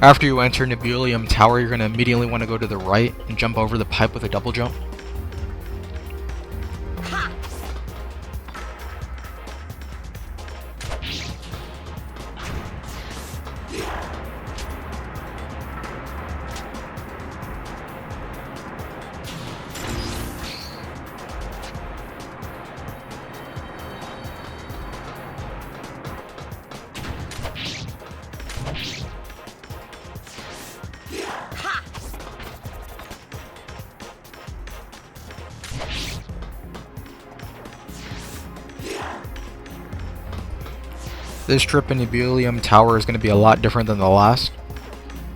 After you enter Nibilium Tower, you're going to immediately want to go to the right and jump over the pipe with a double jump. This trip in Nibilium Tower is going to be a lot different than the last.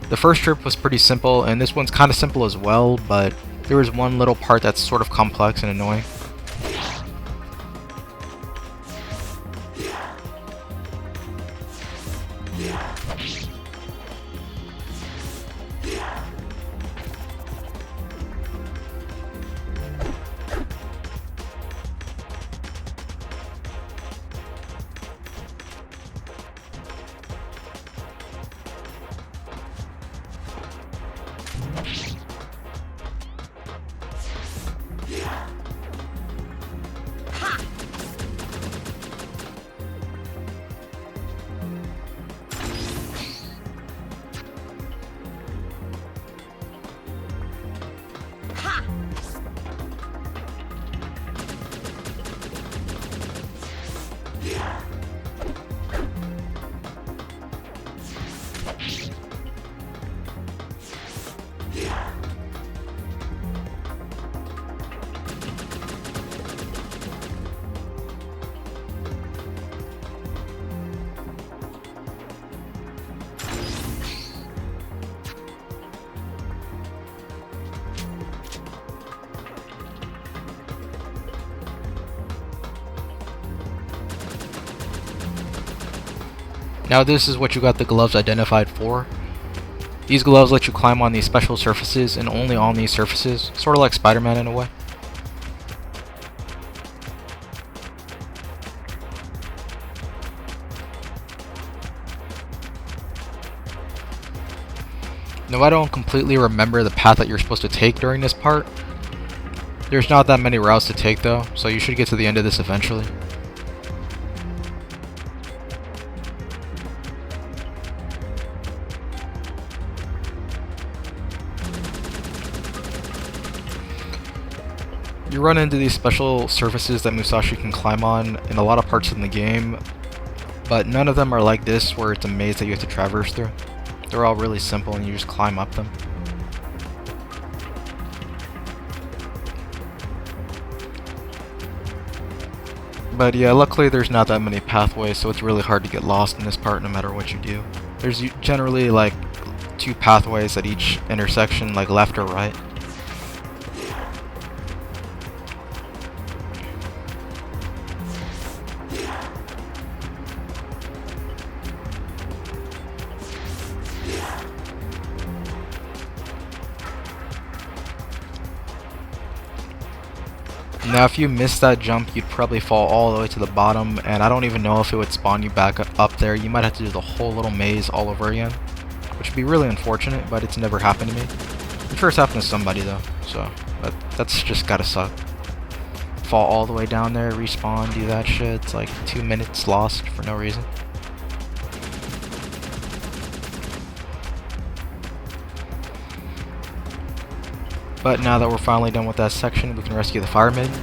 The first trip was pretty simple, and this one's kind of simple as well, but there is one little part that's sort of complex and annoying. Now this is what you got the gloves identified for. These gloves let you climb on these special surfaces and only on these surfaces, sort of like Spider-Man in a way. Now I don't completely remember the path that you're supposed to take during this part. There's not that many routes to take though, so you should get to the end of this eventually. You run into these special surfaces that Musashi can climb on in a lot of parts in the game, but none of them are like this where it's a maze that you have to traverse through. They're all really simple and you just climb up them. But yeah, luckily there's not that many pathways, so it's really hard to get lost in this part no matter what you do. There's generally like 2 pathways at each intersection, like left or right. Now if you missed that jump, you'd probably fall all the way to the bottom, and I don't even know if it would spawn you back up there. You might have to do the whole little maze all over again, which would be really unfortunate, but it's never happened to me. I'm sure it's happened to somebody though, so that's just gotta suck. Fall all the way down there, respawn, do that shit. It's like 2 minutes lost for no reason. But now that we're finally done with that section, we can rescue the fire maiden.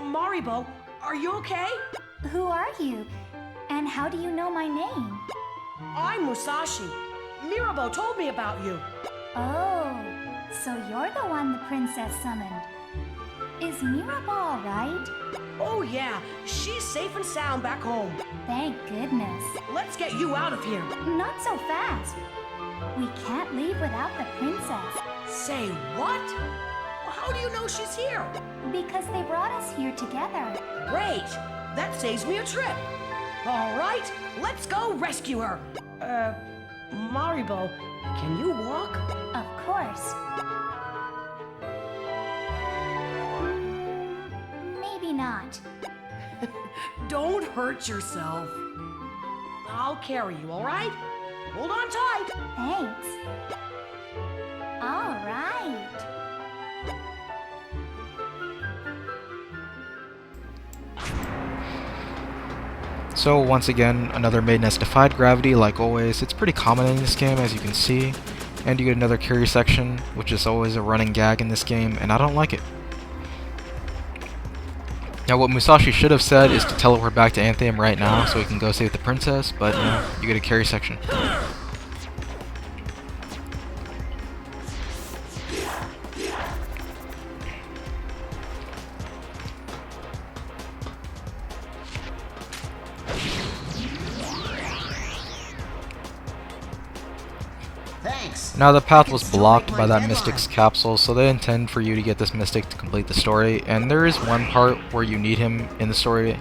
Maribo, are you okay? Who are you? And how do you know my name? I'm Musashi. Maribo told me about you. Oh, so you're the one the princess summoned. Is Maribo alright? Oh yeah, she's safe and sound back home. Thank goodness. Let's get you out of here. Not so fast. We can't leave without the princess. Say what? How do you know she's here? Because they brought us here together. Great. That saves me a trip. right? Let's go rescue her. Maribo, can you walk? Of course. Maybe not. Don't hurt yourself. I'll carry you, all right? Hold on tight. Thanks. All right. So once again, another maiden has defied gravity like always. It's pretty common in this game, as you can see. And you get another carry section, which is always a running gag in this game, and I don't like it. Now what Musashi should have said is to teleport back to Anthium right now so he can go save the princess, but no, you get a carry section. Thanks. Now the path was blocked by that Mystic's capsule, so they intend for you to get this Mystic to complete the story, and there is one part where you need him in the story,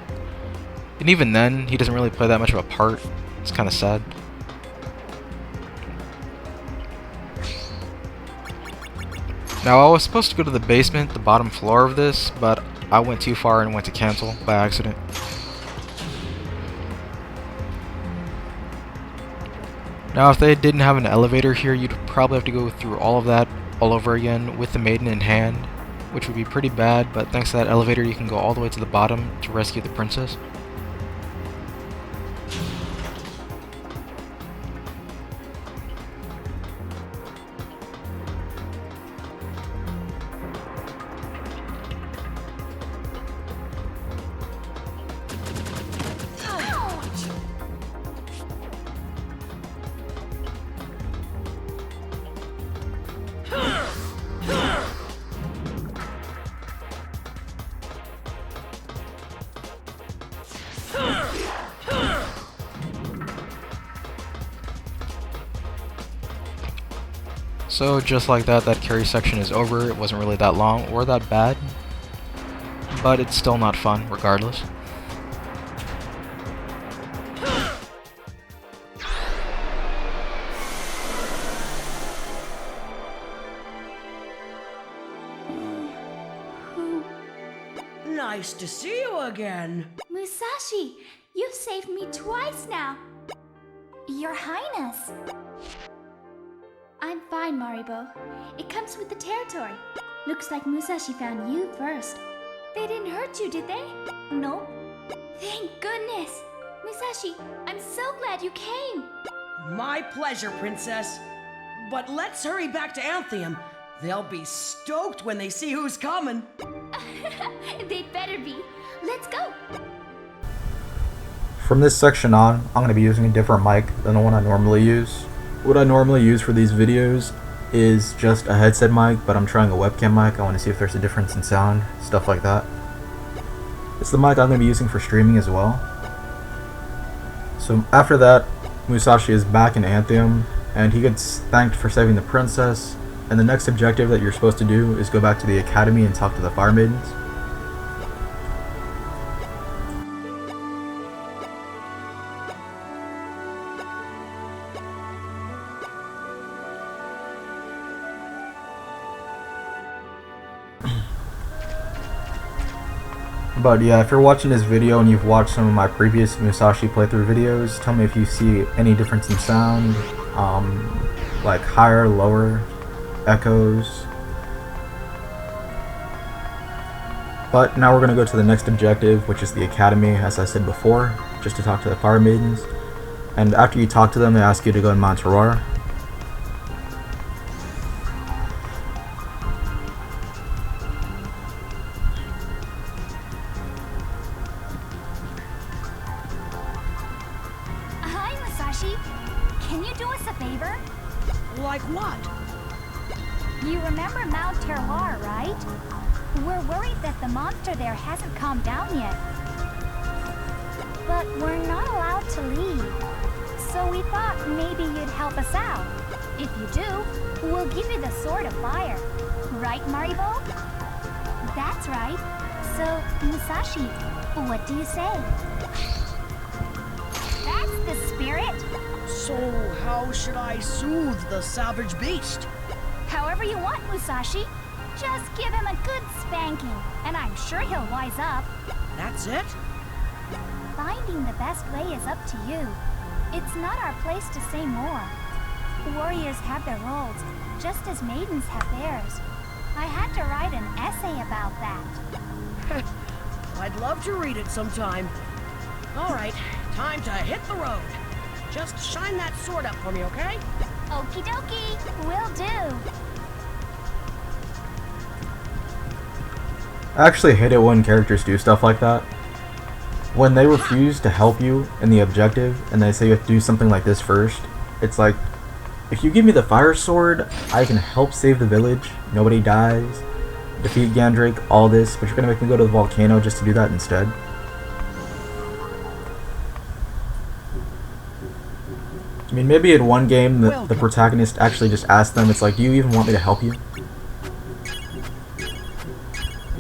and even then, he doesn't really play that much of a part. It's kind of sad. Now I was supposed to go to the basement, the bottom floor of this, but I went too far and went to cancel by accident. Now if they didn't have an elevator here, you'd probably have to go through all of that all over again with the maiden in hand, which would be pretty bad, but thanks to that elevator you can go all the way to the bottom to rescue the princess. So just like that, that carry section is over. It wasn't really that long or that bad, but it's still not fun regardless. Nice to see you again. Musashi, you've saved me twice now. Your Highness. I'm fine, Maribo. It comes with the territory. Looks like Musashi found you first. They didn't hurt you, did they? Nope. Thank goodness. Musashi, I'm so glad you came. My pleasure, Princess. But let's hurry back to Anthium. They'll be stoked when they see who's coming. They'd better be. Let's go. From this section on, I'm going to be using a different mic than the one I normally use. What I normally use for these videos is just a headset mic, but I'm trying a webcam mic. I want to see if there's a difference in sound, stuff like that. It's the mic I'm going to be using for streaming as well. So after that, Musashi is back in Anthium, and he gets thanked for saving the princess, and the next objective that you're supposed to do is go back to the academy and talk to the fire maidens. But yeah, if you're watching this video and you've watched some of my previous Musashi playthrough videos, tell me if you see any difference in sound, like higher, lower, echoes. But now we're going to go to the next objective, which is the academy, as I said before, just to talk to the fire maidens. And after you talk to them, they ask you to go to Mount Tarar. Can you do us a favor? Like what? You remember Mount Tarar, right? We're worried that the monster there hasn't calmed down yet. But we're not allowed to leave. So we thought maybe you'd help us out. If you do, we'll give you the Sword of Fire. Right, Maribo? That's right. So, Musashi, what do you say? So, how should I soothe the savage beast? However you want, Musashi. Just give him a good spanking, and I'm sure he'll wise up. That's it? Finding the best way is up to you. It's not our place to say more. Warriors have their roles, just as maidens have theirs. I had to write an essay about that. I'd love to read it sometime. All right, time to hit the road. Just shine that sword up for me, okay? Okie dokie, will do. I actually hate it when characters do stuff like that. When they refuse to help you in the objective and they say you have to do something like this first, it's like, if you give me the fire sword, I can help save the village, nobody dies, defeat Gandrake, all this, but you're gonna make me go to the volcano just to do that instead. I mean, maybe in one game the protagonist actually just asks them, it's like, do you even want me to help you?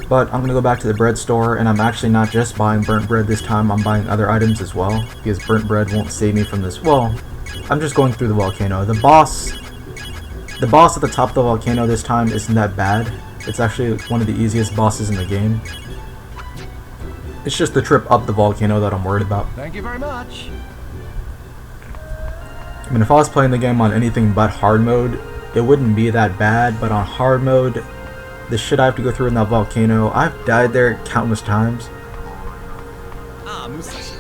But I'm gonna go back to the bread store, and I'm actually not just buying burnt bread this time, I'm buying other items as well, because burnt bread won't save me from this. Well, I'm just going through the volcano. The boss at the top of the volcano this time isn't that bad. It's actually one of the easiest bosses in the game. It's just the trip up the volcano that I'm worried about. Thank you very much. I mean, if I was playing the game on anything but hard mode, it wouldn't be that bad, but on hard mode, the shit I have to go through in that volcano, I've died there countless times. Musashi.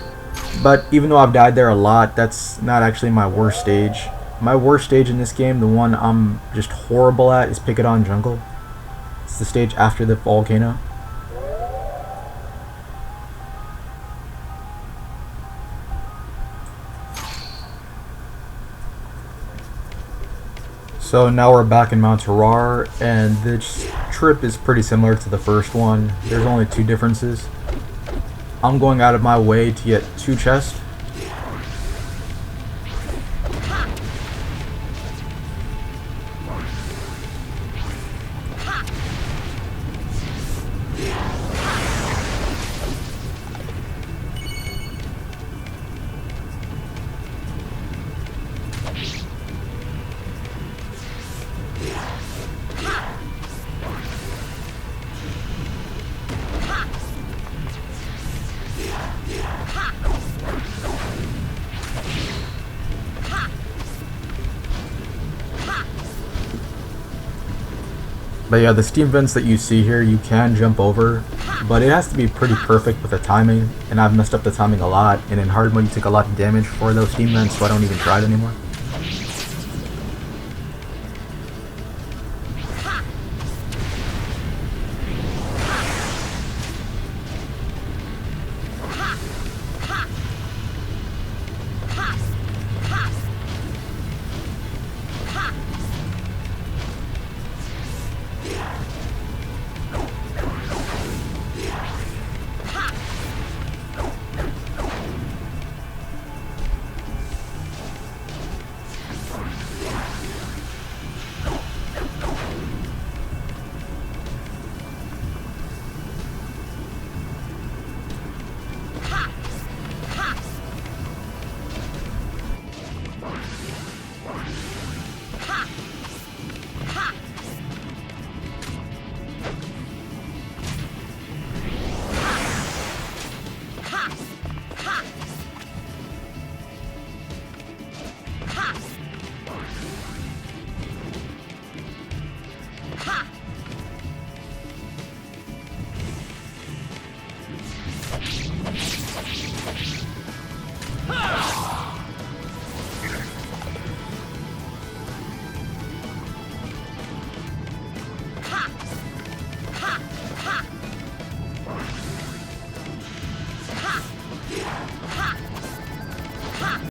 But even though I've died there a lot, that's not actually my worst stage. My worst stage in this game, the one I'm just horrible at, is Picadon Jungle. It's the stage after the volcano. So now we're back in Mount Tarar, and this trip is pretty similar to the first one. There's only two differences. I'm going out of my way to get 2 chests. But yeah, the steam vents that you see here, you can jump over, but it has to be pretty perfect with the timing, and I've messed up the timing a lot, and in hard mode you take a lot of damage for those steam vents, so I don't even try it anymore.